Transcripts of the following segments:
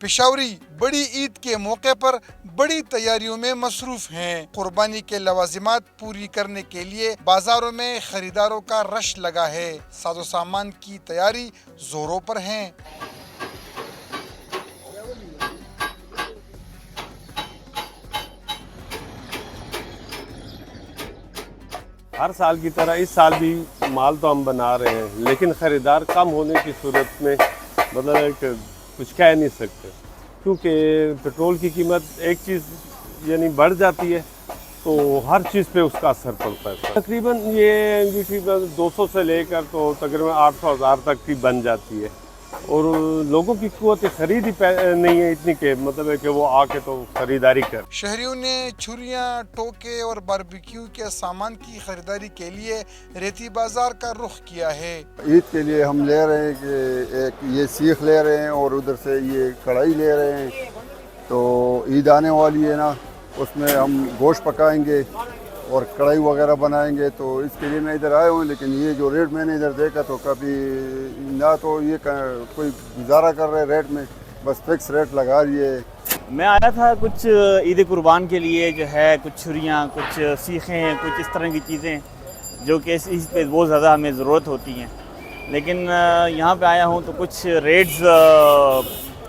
पेशावरी बड़ी ईद के मौके पर बड़ी तैयारियों में मसरूफ हैं। कुर्बानी के लवाजिमात पूरी करने के लिए बाजारों में खरीदारों का रश लगा है। साजो सामान की तैयारी जोरों पर है। हर साल की तरह इस साल भी माल तो हम बना रहे हैं, लेकिन ख़रीदार कम होने की सूरत में मतलब कि कुछ कह नहीं सकते, क्योंकि पेट्रोल की कीमत एक चीज़ यानी बढ़ जाती है तो हर चीज़ पे उसका असर पड़ता है। तकरीबन ये अंगीठी 200 से लेकर तो तकरीबन 800,000 तक की बन जाती है, और लोगों की कुव्वत खरीद ही नहीं है इतनी के मतलब है कि वो आके तो खरीदारी कर। शहरियों ने छुरियां, टोके और बारबेक्यू के सामान की खरीदारी के लिए रेती बाजार का रुख किया है। ईद के लिए हम ले रहे हैं कि एक ये सीख ले रहे हैं और उधर से ये कढ़ाई ले रहे हैं, तो ईद आने वाली है ना, उसमें हम गोश्त पकाएंगे और कढ़ाई वगैरह बनाएंगे, तो इसके लिए मैं इधर आया हूँ। लेकिन ये जो रेट मैंने इधर देखा तो काफ़ी ना तो ये कोई गुजारा कर रहे रेट में, बस फिक्स रेट लगा रही है। मैं आया था कुछ ईद कुर्बान के लिए जो है, कुछ छुरियाँ, कुछ सीखें, कुछ इस तरह की चीज़ें जो कि इस पे बहुत ज़्यादा हमें ज़रूरत होती हैं, लेकिन यहाँ पे आया हूँ तो कुछ रेट्स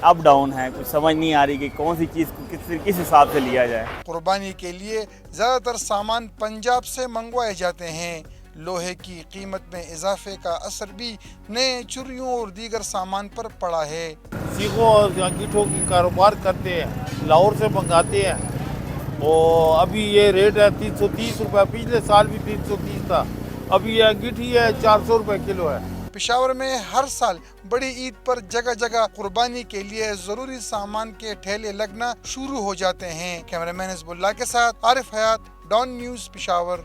अप डाउन है, कुछ समझ नहीं आ रही कि कौन सी चीज़ को किस हिसाब से लिया जाए। कुर्बानी के लिए ज़्यादातर सामान पंजाब से मंगवाए जाते हैं। लोहे की कीमत में इजाफे का असर भी नए छुरियों और दीगर सामान पर पड़ा है। सीखों और अंगीठों की कारोबार करते हैं, लाहौर से मंगाते हैं, और अभी ये रेट है 330 रुपये। पिछले साल भी 330 था, अभी ये अंगीठी है 400 रुपये किलो है। पेशावर में हर साल बड़ी ईद पर जगह जगह कुर्बानी के लिए जरूरी सामान के ठेले लगना शुरू हो जाते हैं। कैमरामैन हिजबुल्लाह के साथ आरिफ हयात, डॉन न्यूज़, पेशावर।